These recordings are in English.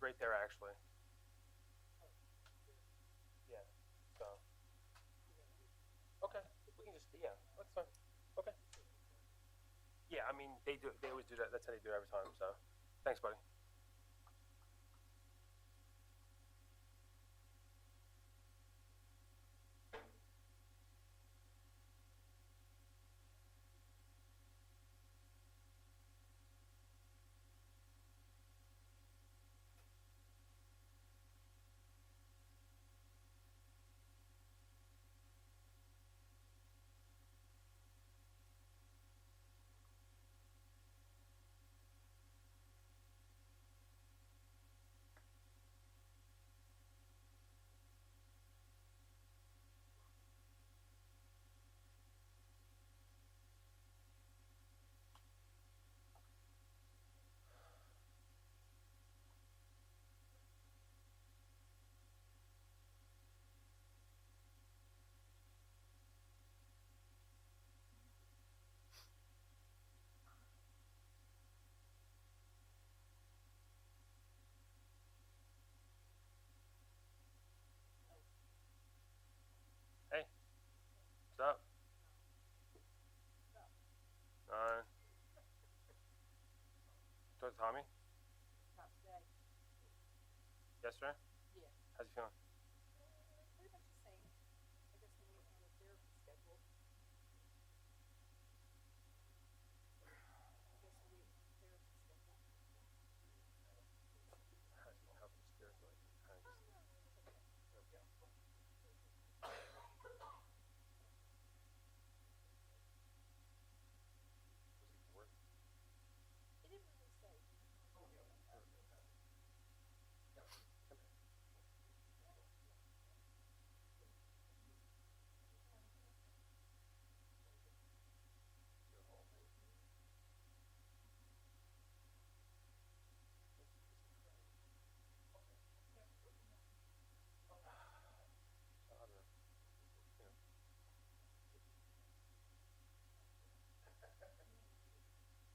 right there actually. Yeah. So. Okay. We can just that's fine. Okay. Yeah, I mean they do. They always do that. That's how they do it every time. So, thanks, buddy. Hey, what's up? Uh, talk to Tommy. Yesterday. How's he feeling? How's he helping spirit like? Kind of just. Was he bored? I don't know.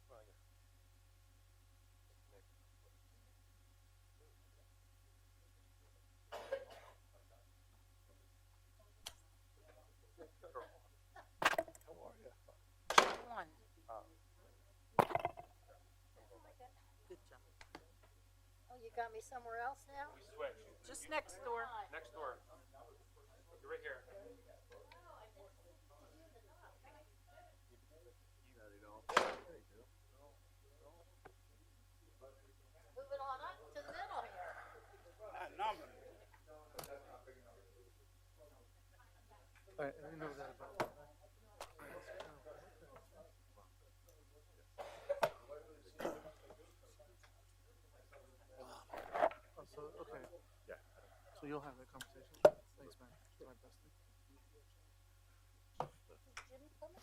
Well, I guess. Nick. How are you? One. Uh, Good job. Oh, you got me somewhere else now? we switched. Just next door. Next door. You're right here. No, they don't. They do. Moving on up to the middle here. I know that about that. Oh, so, okay. Yeah. So you'll have that conversation. Thanks, man. You're my bestie. Jim coming?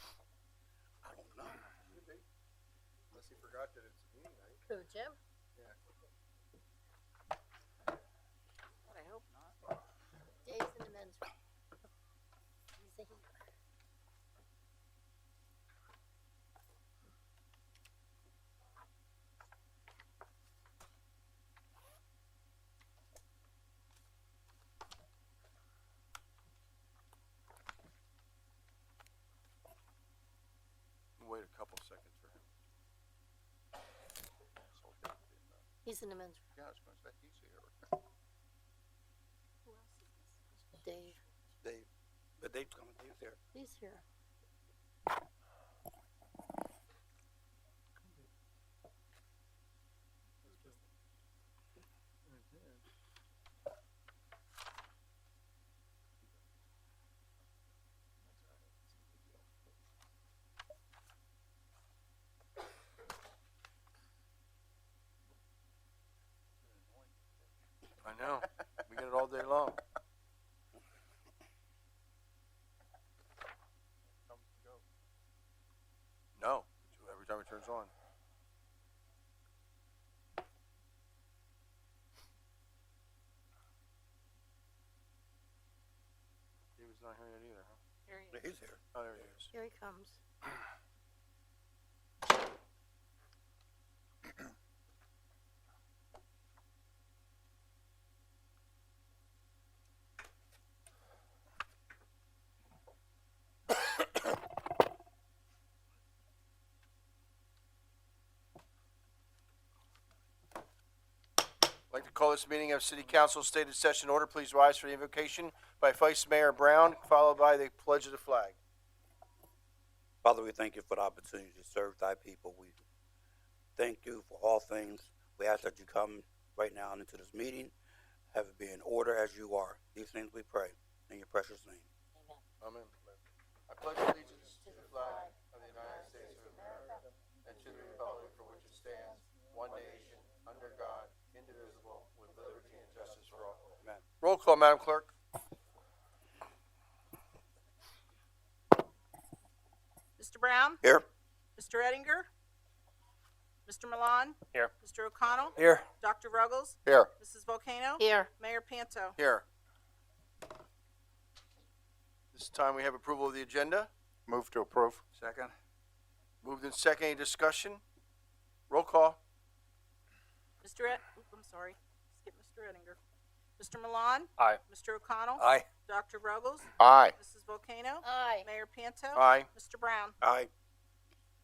I don't know. Unless he forgot that it's me night. Who, Jim? Yeah. I hope not. Dave's in the men's room. He's a healer. Wait a couple seconds for him. He's in the men's room. Yeah, I was going to say he's here. Who else is this? Dave. Dave. But Dave's coming. Dave's here. He's here. I know. We get it all day long. No. Every time it turns on. David's not here yet either, huh? Here he is. He's here. Oh, there he is. Here he comes. call this meeting of City Council stated session order. Please rise for the invocation by Vice Mayor Brown, followed by the pledge of the flag. Father, we thank you for the opportunity to serve thy people. We thank you for all things. We ask that you come right now into this meeting, have it be in order as you are. These things we pray in your precious name. Amen. I pledge allegiance to the flag of the United States of America and to the republic for which it stands, one nation, under God, indivisible, with liberty and justice for all. Amen. Roll call, Madam Clerk. Mr. Brown? Here. Mr. Ettinger? Mr. Milan? Here. Mr. O'Connell? Here. Dr. Ruggles? Here. Mrs. Volcano? Here. Mayor Panto? Here. This time we have approval of the agenda. Move to approve. Second. Moved in second. Any discussion? Roll call. I'm sorry. Skip Mr. Ettinger. Mr. Milan? Aye. Mr. O'Connell? Aye. Dr. Ruggles? Aye. Mrs. Volcano? Aye. Mayor Panto? Aye. Mr. Brown? Aye.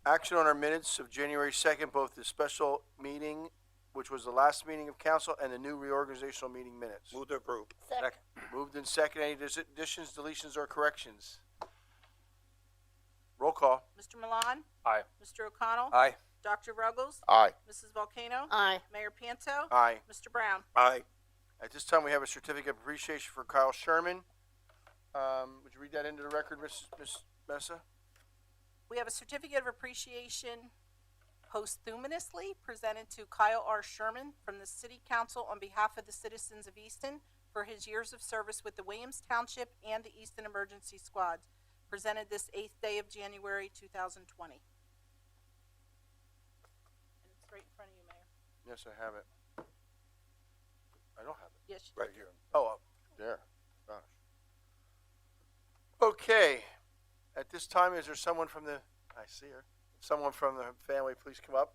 Action on our minutes of January 2nd, both the special meeting, which was the last meeting of council, and the new reorganizational meeting minutes. Move to approve. Second. Moved in second. Any additions, deletions, or corrections? Roll call. Mr. Milan? Aye. Mr. O'Connell? Aye. Dr. Ruggles? Aye. Mrs. Volcano? Aye. Mayor Panto? Aye. Mr. Brown? Aye. At this time, we have a certificate of appreciation for Kyle Sherman. Would you read that into the record, Ms. Mesa? We have a certificate of appreciation posthumously presented to Kyle R. Sherman from the City Council on behalf of the citizens of Easton for his years of service with the Williams Township and the Easton Emergency Squads, presented this 8th day of January 2020. And it's right in front of you, Mayor. Yes, I have it. I don't have it. Yes, you Right do. here. Oh, There. Gosh. okay. At this time, is there someone from the, I see her, someone from the family, please come up.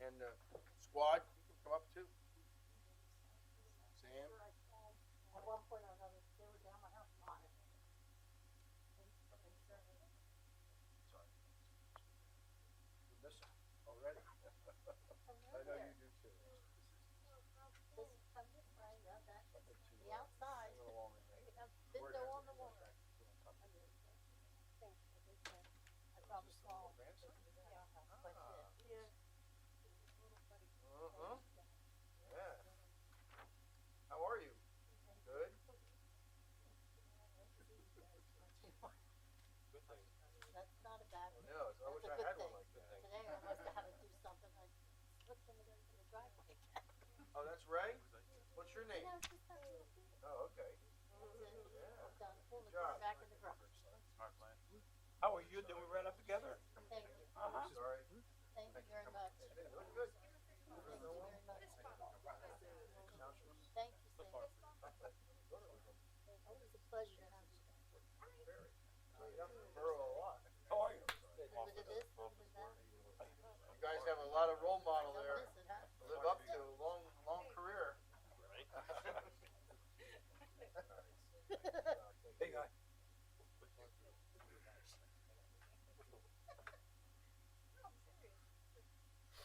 And squad, you can come up too. Sam? At one point or another, they were down my house. You miss her already. I know you do too. This is from this way, yeah, that, the outside. Window on the wall. I probably saw. Yeah, but yeah. Uh-huh. Yeah. How are you? Good? That's not a bad one. No, I wish I That's a had good one like thing. that. Today I must have had to do something, I slipped into the driveway. Oh, that's Ray? What's your name? No, it's just that little thing. Oh, okay. That's it. Yeah. I'm done, pull the Good car job. back in the garage. How are you? Did we run up together? Thank you, Sorry. thank you very much. Hey, look good. Thank you very much. Thank you, Sam. Always a pleasure to have you. Burrow a lot. How are you? Little bit of this, little bit of that. You guys have a lot of role model Don't there miss it, huh? to live up to. Long career. Hey, guy.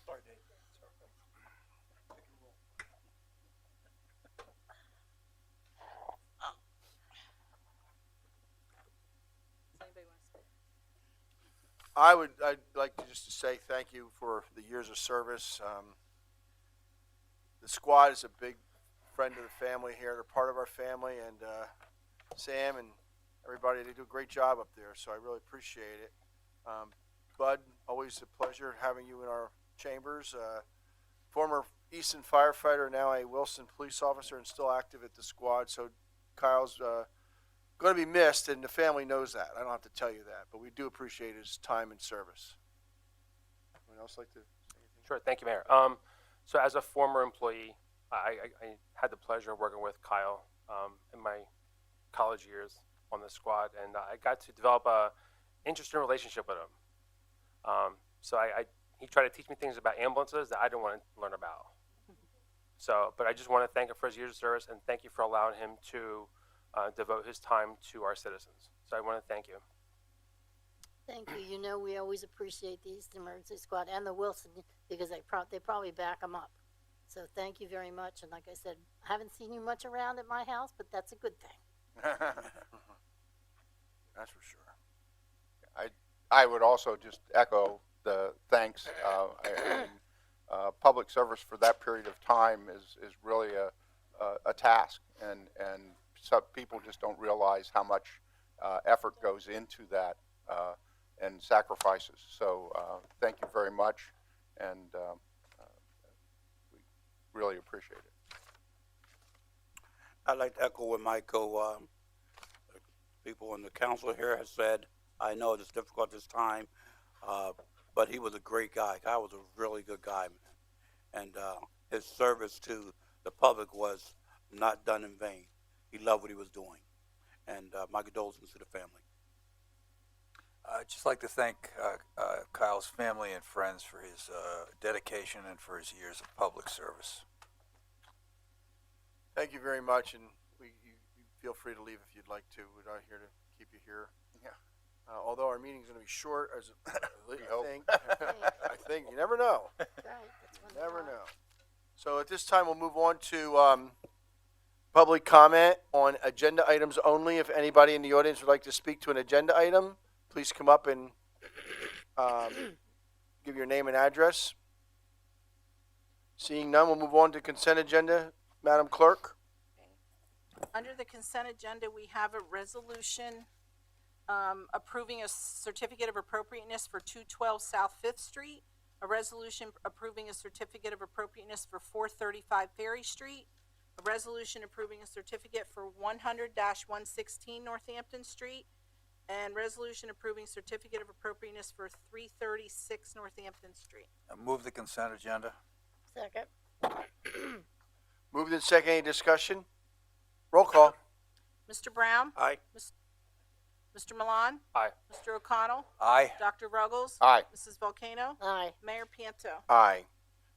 Sorry, Dave. Does anybody want to speak? I'd like to just to say thank you for the years of service. The squad is a big friend of the family here. They're part of our family, and Sam and everybody, they do a great job up there, so I really appreciate it. Bud, always a pleasure having you in our chambers. Former Easton firefighter, now a Wilson police officer, and still active at the squad, so Kyle's going to be missed, and the family knows that. I don't have to tell you that, but we do appreciate his time and service. Anyone else like to say anything? Sure. Thank you, Mayor. So as a former employee, I had the pleasure of working with Kyle in my college years on the squad, and I got to develop a interesting relationship with him. So he tried to teach me things about ambulances that I didn't want to learn about. So, but I just want to thank him for his years of service, and thank you for allowing him to devote his time to our citizens. So I want to thank you. Thank you. You know, we always appreciate the Easton Emergency Squad and the Wilson because they probably back them up. So thank you very much. And like I said, I haven't seen you much around at my house, but that's a good thing. That's for sure. I would also just echo the thanks. Public service for that period of time is really a task, and some people just don't realize how much effort goes into that and sacrifices. So thank you very much, and we really appreciate it. I'd like to echo what Michael, people in the council here has said. I know it's difficult this time, but he was a great guy. Kyle was a really good guy, man. And his service to the public was not done in vain. He loved what he was doing. And my condolences to the family. I'd just like to thank Kyle's family and friends for his dedication and for his years of public service. Thank you very much, and you feel free to leave if you'd like to. We're not here to keep you here. Yeah. Although our meeting's going to be short, as I hope. think. I think you never know. Right. That's wonderful. Never know. So at this time, we'll move on to public comment on agenda items only. If anybody in the audience would like to speak to an agenda item, please come up and give your name and address. Seeing none, we'll move on to consent agenda. Madam Clerk. Under the consent agenda, we have a resolution approving a certificate of appropriateness for 212 South Fifth Street, a resolution approving a certificate of appropriateness for 435 Ferry Street, a resolution approving a certificate for 100-116 Northampton Street, and resolution approving certificate of appropriateness for 336 Northampton Street. Move the consent agenda. Second. Moved in second. Any discussion? Roll call. Mr. Brown? Aye. Mr. Milan? Aye. Mr. O'Connell? Aye. Dr. Ruggles? Aye. Mrs. Volcano? Aye. Mayor Pianto? Aye.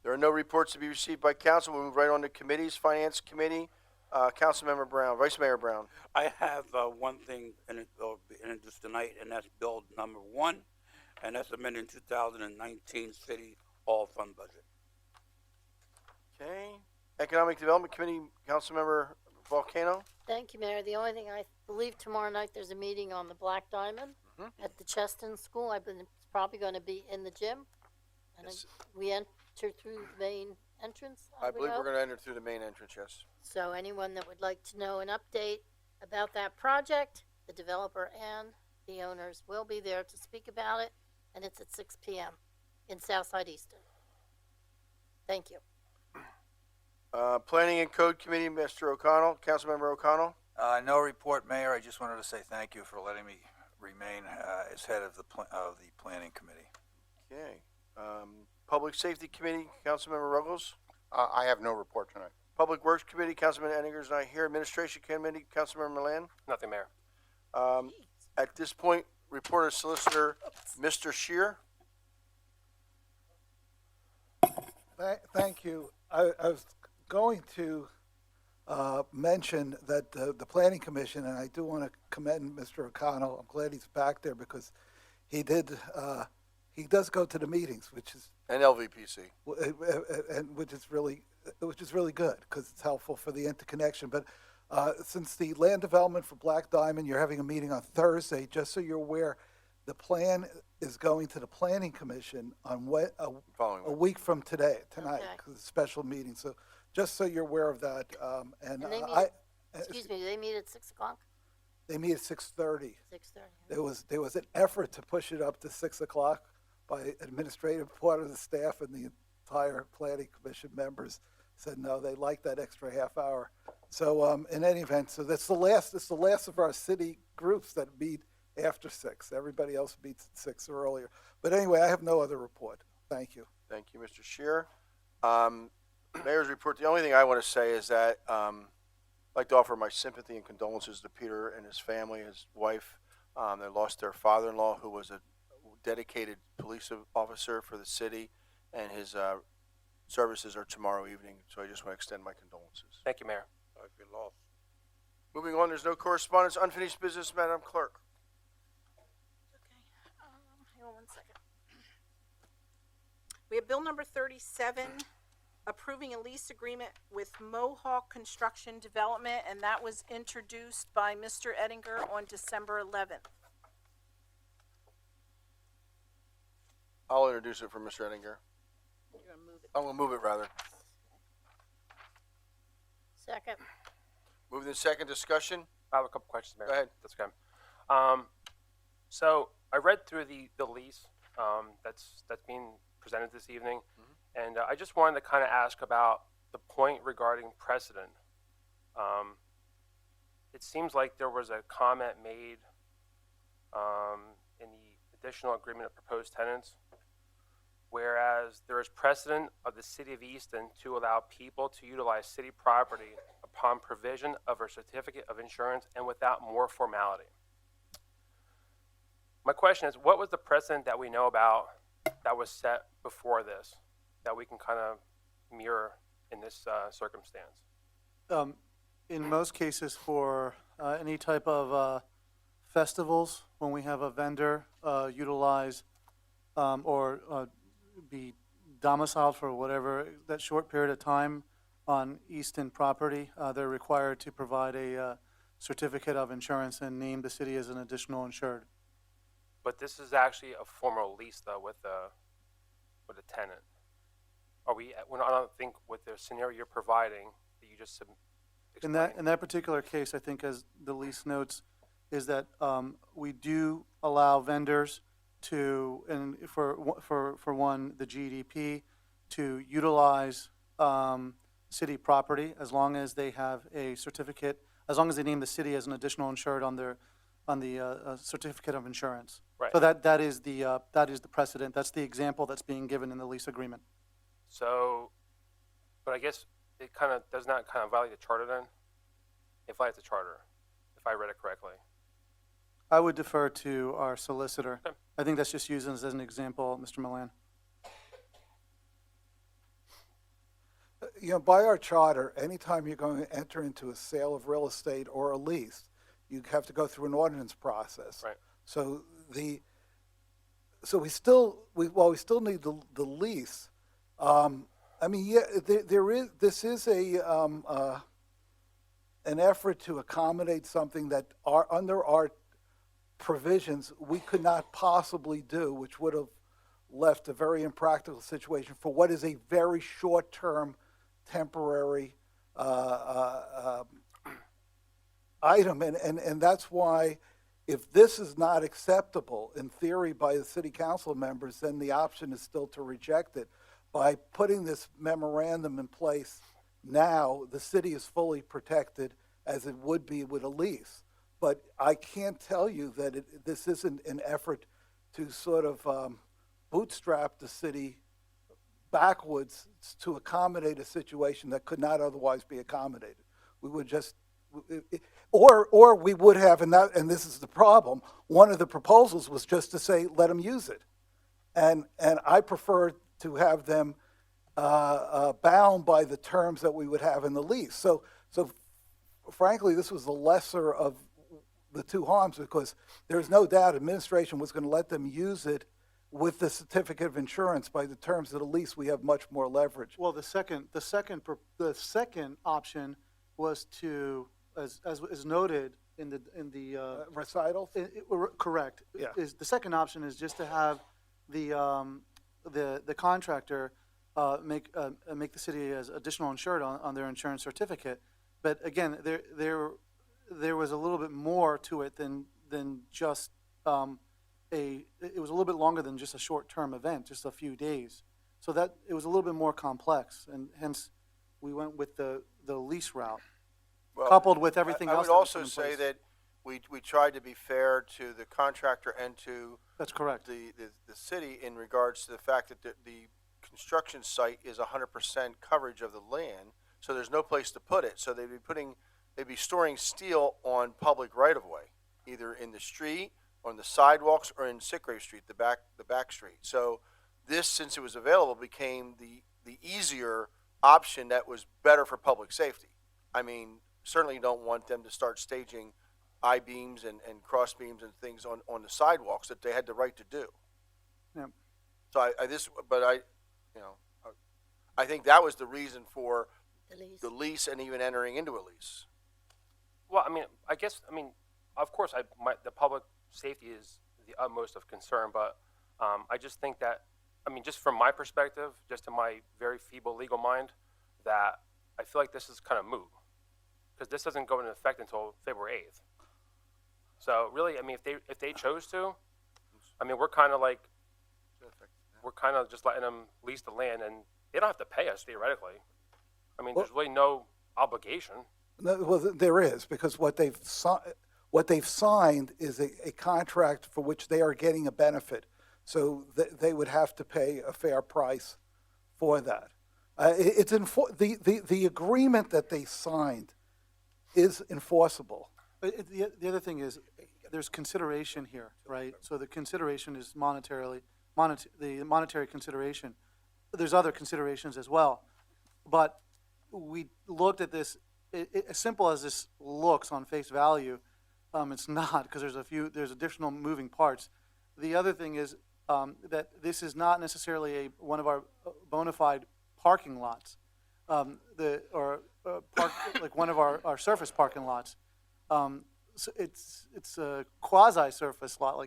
There are no reports to be received by council. We'll move right on to committees. Finance Committee, Councilmember Brown, Vice Mayor Brown. I have one thing in it, introduced tonight, and that's bill number 1, and that's amending 2019 City Hall Fund budget. Okay. Economic Development Committee, Councilmember Volcano. Thank you, Mayor. The only thing I believe tomorrow night there's a meeting on the Black Diamond at the Cheston School. It's probably going to be in the gym. And Yes. we enter through the main entrance. I believe we're hope. going to enter through the main entrance, yes. So anyone that would like to know an update about that project, the developer and the owners will be there to speak about it. And it's at 6 p.m. in Southside Easton. Thank you. Planning and Code Committee, Mr. O'Connell, Councilmember O'Connell. No report, Mayor. I just wanted to say thank you for letting me remain as head of the planning committee. Okay. Public Safety Committee, Councilmember Ruggles. I have no report tonight. Public Works Committee, Councilman Enninger's not here. Administration Committee, Councilmember Milan. Nothing, Mayor. At this point, report of Solicitor Mr. Shear. Thank you. I was going to mention that the Planning Commission, and I do want to commend Mr. O'Connell. I'm glad he's back there because he does go to the meetings, which is And LVPC. and which is really good because it's helpful for the interconnection. But since the land development for Black Diamond, you're having a meeting on Thursday. Just so you're aware, the plan is going to the Planning Commission on Following a week. week from tonight, Okay. because it's a special meeting. So just so you're aware of that. And And they meet I, Excuse me, do they meet at 6 o'clock? they meet at 6:30. 6:30. There was an effort to push it up to 6 o'clock by administrative part of the staff, and the entire Planning Commission members said no, they like that extra half hour. So in any event, so it's the last of our city groups that meet after 6. Everybody else meets at 6 or earlier. But anyway, I have no other report. Thank you. Thank you, Mr. Shear. Mayor's report, the only thing I want to say is that I'd like to offer my sympathy and condolences to Peter and his family, his wife. They lost their father-in-law, who was a dedicated police officer for the city, and his services are tomorrow evening. So I just want to extend my condolences. Thank you, Mayor. Sorry for your loss. Moving on, there's no correspondence. Unfinished business, Madam Clerk. 1 second. We have bill number 37, approving a lease agreement with Mohawk Construction Development, and that was introduced by Mr. Ettinger on December 11th. I'll introduce it for Mr. Ettinger. You're gonna move it. I'm gonna move it rather. Second. Moved in second, discussion. I have a couple questions, Mayor. Go ahead. That's okay. So I read through the lease that's being presented this evening, and I just wanted to kind of ask about the point regarding precedent. It seems like there was a comment made in the additional agreement of proposed tenants, whereas there is precedent of the city of Easton to allow people to utilize city property upon provision of a certificate of insurance and without more formality. My question is, what was the precedent that we know about that was set before this that we can kind of mirror in this circumstance? In most cases, for any type of festivals, when we have a vendor utilize or be domiciled for whatever that short period of time on Easton property, they're required to provide a certificate of insurance and name the city as an additional insured. But this is actually a formal lease, though, with a tenant. I don't think with the scenario you're providing that you just explained. In that particular case, I think as the lease notes, is that we do allow vendors to, and for one, the GDP, to utilize city property as long as they have a certificate, as long as they name the city as an additional insured on the certificate of insurance. Right. So that is the precedent. That's the example that's being given in the lease agreement. So, but I guess it kind of does not kind of violate the charter then? It violates the charter, if I read it correctly. I would defer to our solicitor. Okay. I think that's just used as an example, Mr. Milan. By our charter, anytime you're going to enter into a sale of real estate or a lease, you have to go through an ordinance process. Right. So we still need the lease. This is an effort to accommodate something that under our provisions we could not possibly do, which would have left a very impractical situation for what is a very short-term, temporary item, and that's why, if this is not acceptable in theory by the city council members, then the option is still to reject it. By putting this memorandum in place now, the city is fully protected as it would be with a lease. But I can't tell you that this isn't an effort to sort of bootstrap the city backwards to accommodate a situation that could not otherwise be accommodated. We would just, or we would have, and this is the problem, one of the proposals was just to say, let them use it. And I prefer to have them bound by the terms that we would have in the lease. So frankly, this was the lesser of the two harms, because there's no doubt administration was going to let them use it with the certificate of insurance. By the terms of the lease, we have much more leverage. Well, the second option was to, as is noted in the Recital? correct. Yeah. Is the second option is just to have the contractor make the city as additional insured on their insurance certificate. But again, there was a little bit more to it than just it was a little bit longer than just a short-term event, just a few days. So that it was a little bit more complex, and hence we went with the lease route, Well, coupled with everything I else. would that was also put in say place. that we tried to be fair to the contractor and to That's correct. the city in regards to the fact that the construction site is 100% coverage of the land, so there's no place to put it. So they'd be storing steel on public right-of-way, either in the street, on the sidewalks, or in Sickrave Street, the back street. So this, since it was available, became the easier option that was better for public safety. I mean, certainly you don't want them to start staging I-beams and cross beams and things on the sidewalks that they had the right to do. Yep. So I think that was the reason for The lease. the lease and even entering into a lease. Well, I mean, of course, the public safety is the utmost of concern, but I just think that, just from my perspective, just in my very feeble legal mind, that I feel like this is kind of moot because this doesn't go into effect until February 8th. So really, if they chose to, we're kind of just letting them lease the land, and they don't have to pay us theoretically. There's really no obligation. No, well, there is, because what they've signed is a contract for which they are getting a benefit. So they would have to pay a fair price for that. The agreement that they signed is enforceable. But the other thing is, there's consideration here, right? So the consideration is the monetary consideration. There's other considerations as well. But we looked at this, as simple as this looks on face value, it's not, because there's additional moving parts. The other thing is that this is not necessarily one of our bona fide parking lots, like one of our surface parking lots. So it's a quasi-surface lot,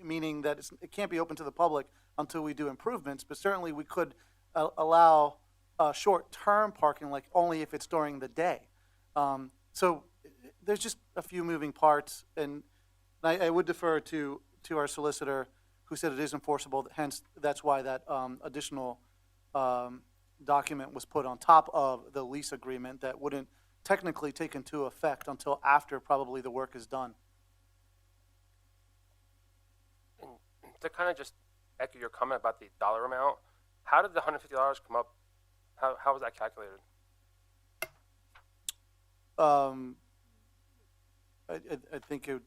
meaning that it can't be open to the public until we do improvements. But certainly we could allow short-term parking, like only if it's during the day. So there's just a few moving parts, and I would defer to our solicitor, who said it is enforceable. Hence, that's why that additional document was put on top of the lease agreement that wouldn't technically take into effect until after probably the work is done. And to kind of just echo your comment about the dollar amount, how did the $150 come up? How was that calculated? I think it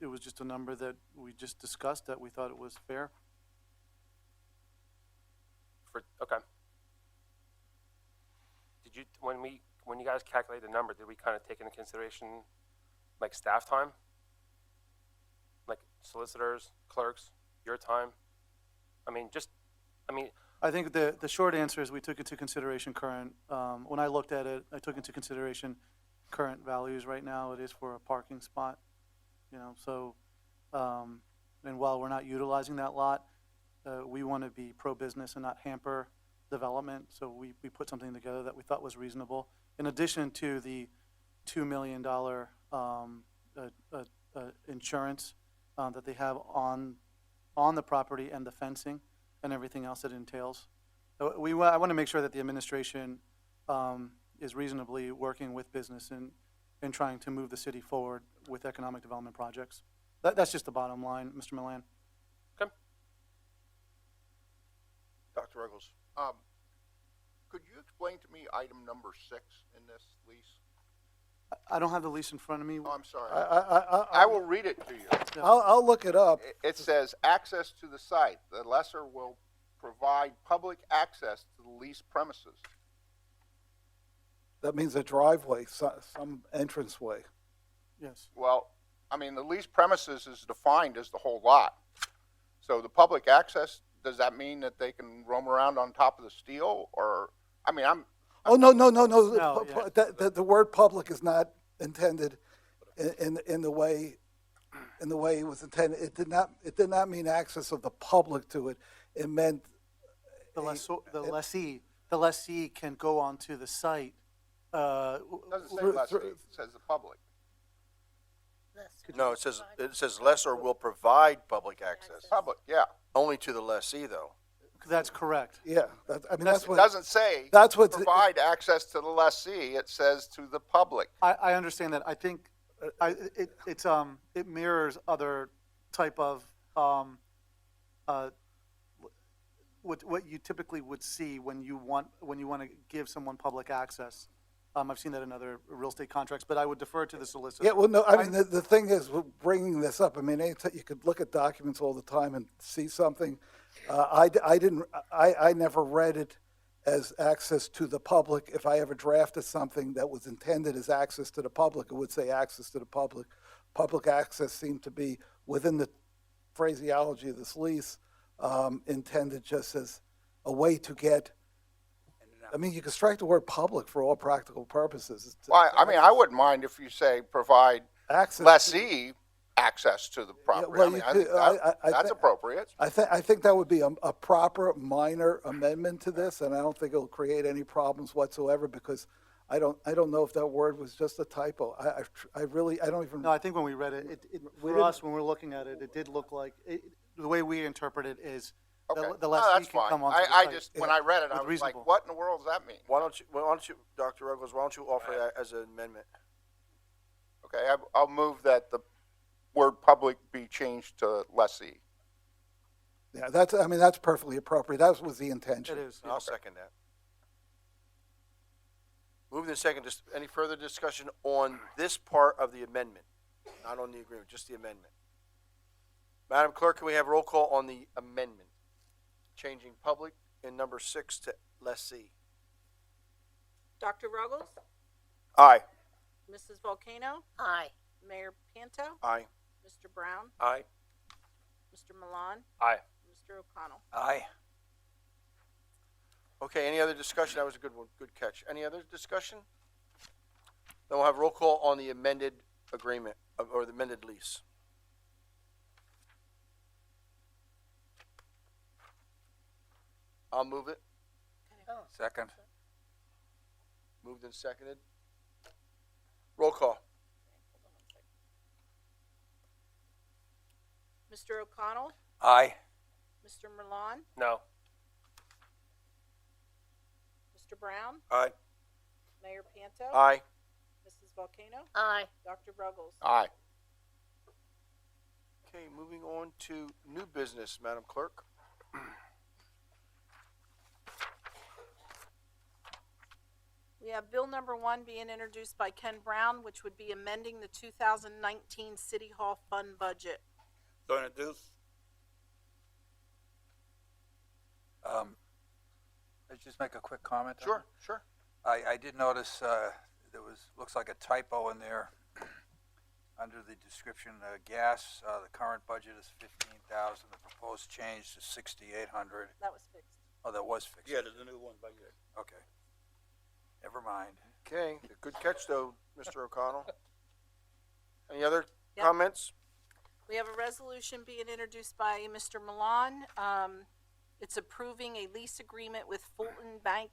was just a number that we just discussed, that we thought it was fair. Okay. Did you when you guys calculated the number, did we kind of take into consideration like staff time, like solicitors, clerks, your time? I think the short answer is we took into consideration current. When I looked at it, I took into consideration current values. Right now, it is for a parking spot. So, and while we're not utilizing that lot, we want to be pro-business and not hamper development. So we put something together that we thought was reasonable, in addition to the $2 million insurance that they have on the property, and the fencing and everything else that it entails. I want to make sure that the administration is reasonably working with business and trying to move the city forward with economic development projects. That's just the bottom line, Mr. Milan. Okay. Dr. Ruggles. Could you explain to me item number 6 in this lease? I don't have the lease in front of me. Oh, I'm sorry. I I will read it to you. I'll look it up. It says, access to the site. The lessor will provide public access to the leased premises. That means a driveway, some entranceway. Yes. Well, the leased premises is defined as the whole lot. So the public access, does that mean that they can roam around on top of the steel? Or, Oh, no. No, yeah. The word public is not intended in the way it was intended. It did not mean access of the public to it. It meant The lessee can go onto the site. it doesn't say lessee, it says the public. No, it says lessor will provide public access. Public, yeah. Only to the lessee, though. That's correct. Yeah, that's It what. doesn't say That's what- provide access to the lessee, it says to the public. I understand that. I think it mirrors other type of what you typically would see when you want to give someone public access. I've seen that in other real estate contracts, but I would defer to the solicitor. Yeah, well, no, the thing is, we're bringing this up, you could look at documents all the time and see something. I never read it as access to the public. If I ever drafted something that was intended as access to the public, it would say access to the public. Public access seemed to be within the phraseology of this lease, intended just as a way to get, I mean, you could strike the word public for all practical purposes. Well, I mean, I wouldn't mind if you say provide Access. lessee access to the property. well, I mean, you I think could- I that's thi- appropriate. I think that would be a proper minor amendment to this, and I don't think it'll create any problems whatsoever, because I don't know if that word was just a typo. I really, I don't even. No, I think when we read it, for us, when we're looking at it, it did look like, the way we interpret it is Okay. the No, lessee that's can fine. come onto the I site. just, when I read it, I With was like, reasonable. what in the world does that mean? Why don't you, Dr. Ruggles, why don't you offer that as an amendment? Okay, I'll move that the word public be changed to lessee. Yeah, that's perfectly appropriate. That was the intention. It is. I'll second that. Moved in second, just any further discussion on this part of the amendment? Not on the agreement, just the amendment. Madam Clerk, can we have roll call on the amendment? Changing public in number 6 to lessee. Dr. Ruggles, Aye. Mrs. Volcano, Aye. Mayor Panto, Aye. Mr. Brown, Aye. Mr. Milan, Aye. Mr. O'Connell. Aye. Okay, any other discussion? That was a good one, good catch. Any other discussion? Then we'll have roll call on the amended agreement, or the amended lease. I'll move it. Second. Moved and seconded. Roll call. Mr. O'Connell, Aye. Mr. Milan, No. Mr. Brown, Aye. Mayor Panto, Aye. Mrs. Volcano, Aye. Dr. Ruggles. Aye. Okay, moving on to new business, Madam Clerk. We have bill number 1 being introduced by Ken Brown, which would be amending the 2019 City Hall Fund budget. So introduce. Let's just make a quick comment. on Sure, sure. it. I did notice, there looks like a typo in there. Under the description, gas, the current budget is 15,000, the proposed change is 6,800. That was fixed. Oh, that was fixed. Yeah, there's a new one by you. Okay. Never mind. Okay, good catch though, Mr. O'Connell. Any other Yep. comments? We have a resolution being introduced by Mr. Milan. It's approving a lease agreement with Fulton Bank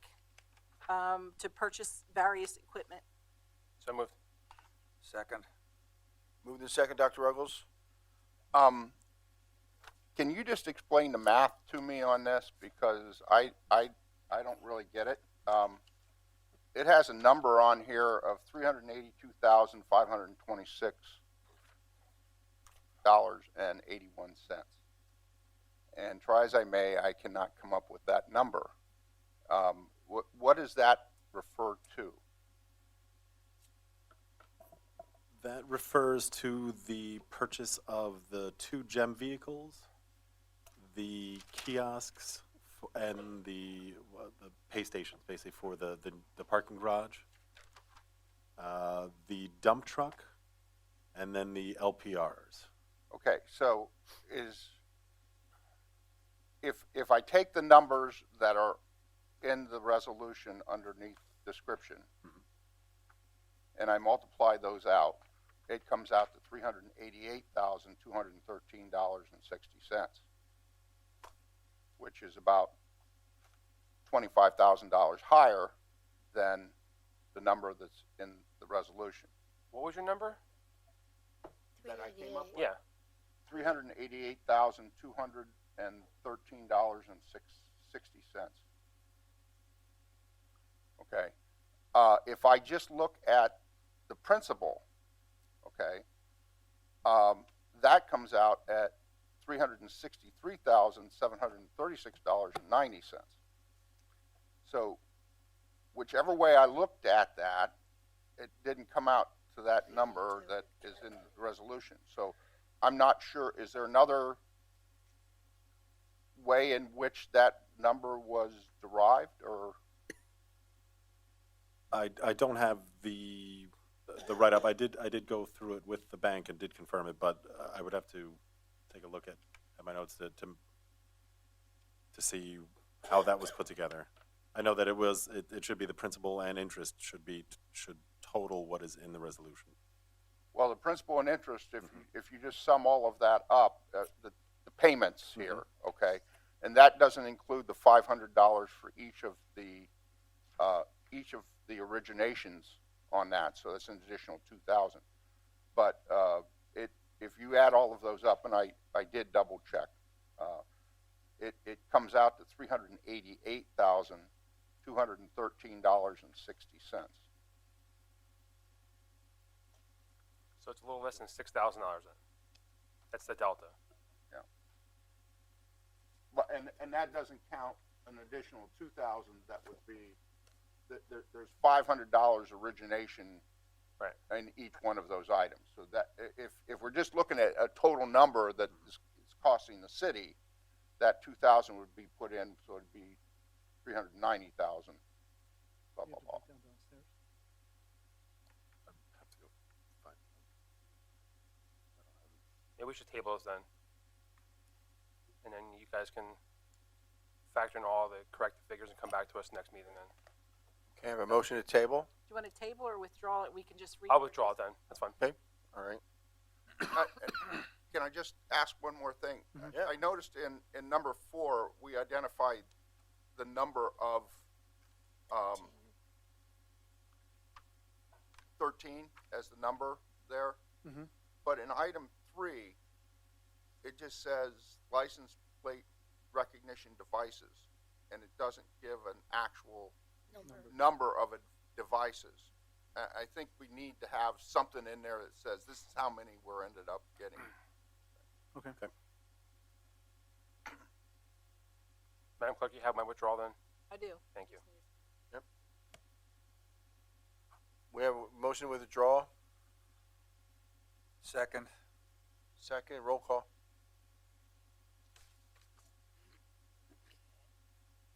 to purchase various equipment. So moved. Second. Moved in second, Dr. Ruggles. Can you just explain the math to me on this, because I don't really get it. It has a number on here of $382,526.81. And try as I may, I cannot come up with that number. What does that refer to? That refers to the purchase of the 2 GEM vehicles, the kiosks, and the pay stations, basically for the parking garage, the dump truck, and then the LPRs. Okay, so if I take the numbers that are in the resolution underneath description, and I multiply those out, it comes out to $388,213.60, which is about $25,000 higher than the number that's in the resolution. What was your number? That I came up with? Yeah. $388,213.60. Okay. If I just look at the principal, okay, that comes out at $363,736.90. So whichever way I looked at that, it didn't come out to that number that is in the resolution. So I'm not sure, is there another way in which that number was derived, or? I don't have the write-up. I did go through it with the bank and did confirm it, but I would have to take a look at my notes to to see how that was put together. I know that it should be the principal and interest should total what is in the resolution. Well, the principal and interest, if you just sum all of that up, the payments here, okay, and that doesn't include the $500 for each of the originations on that, so that's an additional $2,000. But if you add all of those up, and I did double check, it comes out to $388,213.60. So it's a little less than $6,000 then. That's the delta. Yeah. But and that doesn't count an additional $2,000 that would be there's $500 origination Right. in each one of those items. So that if we're just looking at a total number that is costing the city, that 2,000 would be put in, so it'd be 390,000. Blah blah blah. Yeah, we should table those then. And then you guys can factor in all the correct figures and come back to us next meeting then. Okay, I have a motion to table. Do you want to table or withdraw it? We can just read. I'll withdraw it then. That's fine. Okay, all right. Can I just ask one more thing? Yeah. I noticed in number 4, we identified the number of 13 as the number there. Mhm. But in item 3, it just says license plate recognition devices, and it doesn't give an actual number of devices. I think we need to have something in there that says this is how many we're ended up getting. Okay. Madam Clerk, you have my withdrawal then? I do. Thank you. We have a motion to withdraw. Second. Second, roll call.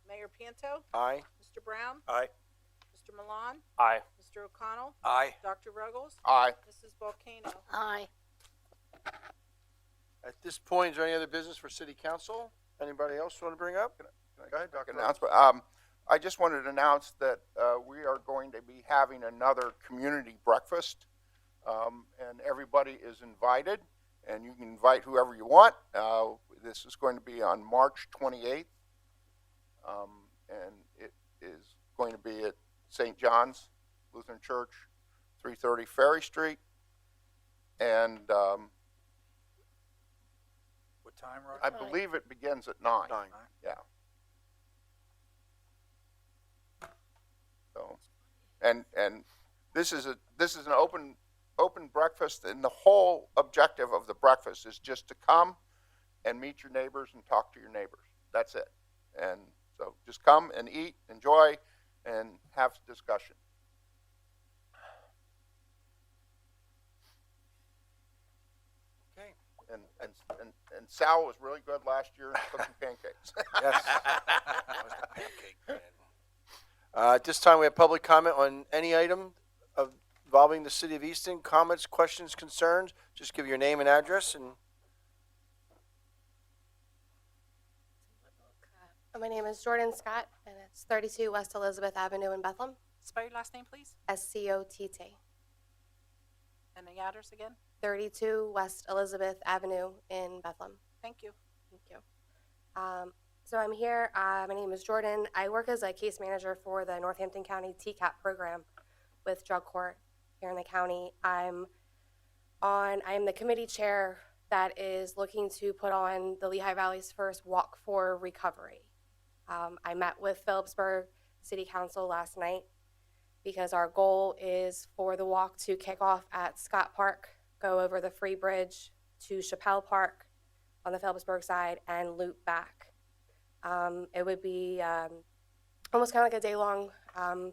Mayor Panto, Aye. Mr. Brown, Aye. Mr. Milan, Aye. Mr. O'Connell, Aye. Dr. Ruggles, Aye. Mrs. Volcano. Aye. At this point, is there any other business for city council? Anybody else want to bring up? Go ahead, Dr. Announcement. I just wanted to announce that we are going to be having another community breakfast, and everybody is invited, and you can invite whoever you want. This is going to be on March 28th, and it is going to be at St. John's Lutheran Church, 330 Ferry Street, and What time, Roger? I believe it begins at 9. 9. Yeah. So, and this is an open breakfast, and the whole objective of the breakfast is just to come and meet your neighbors and talk to your neighbors. That's it. And so just come and eat, enjoy, and have discussion. Okay. And Sal was really good last year cooking pancakes. Yes. At this time, we have public comment on any item involving the city of Easton. Comments, questions, concerns? Just give your name and address and. My name is Jordan Scott, and it's 32 West Elizabeth Avenue in Bethlehem, Spell your last name, please, SCOTT. and the address again. 32 West Elizabeth Avenue in Bethlehem. Thank you. Thank you. So I'm here. My name is Jordan. I work as a case manager for the Northampton County TCAP program with drug court here in the county. I am the committee chair that is looking to put on the Lehigh Valley's first Walk for Recovery. I met with Phillipsburg City Council last night because our goal is for the walk to kick off at Scott Park, go over the Free Bridge to Chappelle Park on the Phillipsburg side, and loop back. It would be almost kind of like a day-long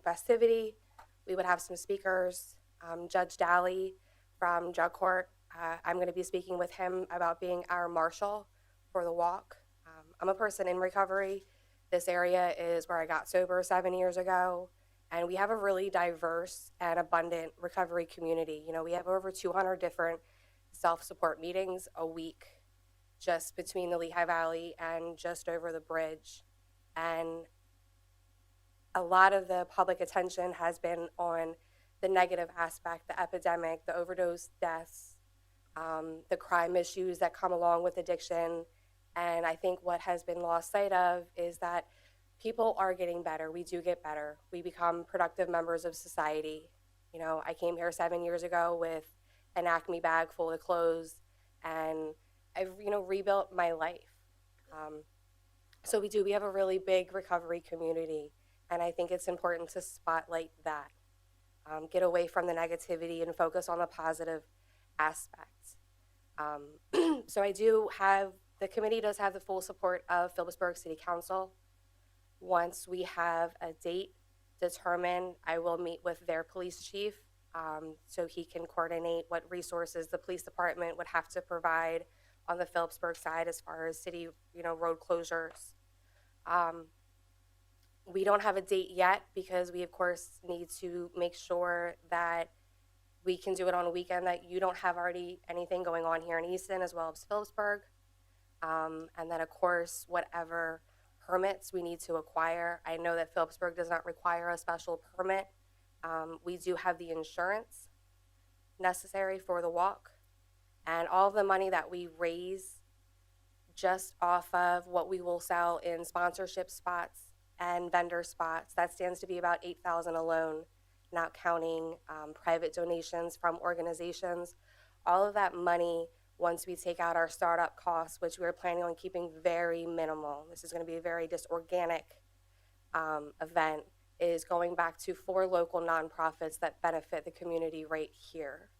festivity. We would have some speakers. Judge Daly from Drug Court, I'm going to be speaking with him about being our marshal for the walk. I'm a person in recovery. This area is where I got sober 7 years ago, and we have a really diverse and abundant recovery community. You know, we have over 200 different self-support meetings a week just between the Lehigh Valley and just over the bridge. And a lot of the public attention has been on the negative aspect, the epidemic, the overdose deaths, the crime issues that come along with addiction. And I think what has been lost sight of is that people are getting better. We do get better. We become productive members of society. You know, I came here 7 years ago with an Acme bag full of clothes, and I've, rebuilt my life. So we have a really big recovery community, and I think it's important to spotlight that. Get away from the negativity and focus on the positive aspects. So the committee does have the full support of Phillipsburg City Council. Once we have a date determined, I will meet with their police chief so he can coordinate what resources the police department would have to provide on the Phillipsburg side as far as city, road closures. We don't have a date yet because we, of course, need to make sure that we can do it on a weekend that you don't have already anything going on here in Easton as well as Phillipsburg. And then, of course, whatever permits we need to acquire. I know that Phillipsburg does not require a special permit. We do have the insurance necessary for the walk. And all of the money that we raise just off of what we will sell in sponsorship spots and vendor spots, that stands to be about $8,000 alone, not counting private donations from organizations. All of that money, once we take out our startup costs, which we're planning on keeping very minimal, this is going to be a very just organic event, is going back to 4 local nonprofits that benefit the community right here.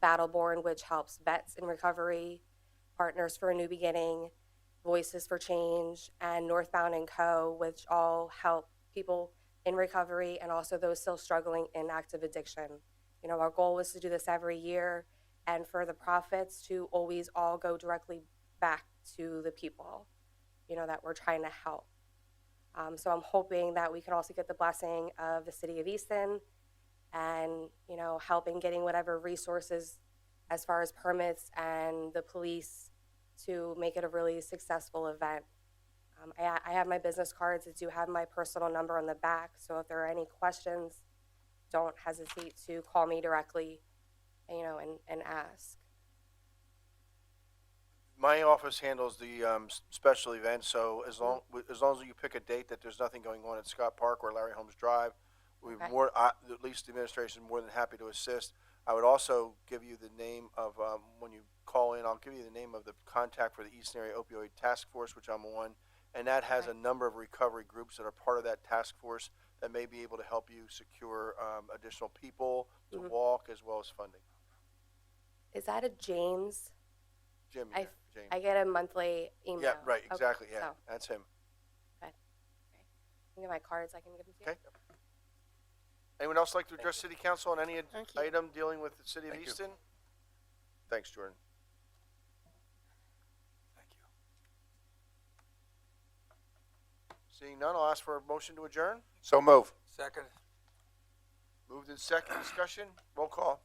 Battleborn, which helps vets in recovery, Partners for a New Beginning, Voices for Change, and Northbound & Co., which all help people in recovery and also those still struggling in active addiction. Our goal was to do this every year and for the profits to always all go directly back to the people, that we're trying to help. So I'm hoping that we can also get the blessing of the city of Easton and, helping getting whatever resources as far as permits and the police to make it a really successful event. I have my business cards that do have my personal number on the back, so if there are any questions, don't hesitate to call me directly, and ask. My office handles the special events, so as long as you pick a date that there's nothing going on at Scott Park or Larry Holmes Drive, at least the administration is more than happy to assist. I would also give you the name of, when you call in, I'll give you the name of the contact for the Eastern Area Opioid Task Force, which I'm on, and that has a number of recovery groups that are part of that task force that may be able to help you secure additional people to walk as well as funding. Is that a James? Jim, I James. I get a monthly email. Yeah, right, exactly, Okay, yeah, so, that's him. okay. I can get my cards, I can give them to you. Okay. Anyone else like to address City Council on any Thank you. item dealing with the City of Thank you. Easton? Thanks, Jordan. Thank you. Seeing none, I'll ask for a motion to adjourn. So move. Second. Moved in second, discussion, roll call.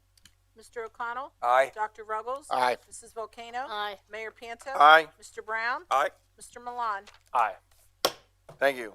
Mr. O'Connell? Aye. Dr. Ruggles? Aye. Mrs. Volcano? Aye. Mayor Panto? Aye. Mr. Brown? Aye. Mr. Milan? Aye. Thank you.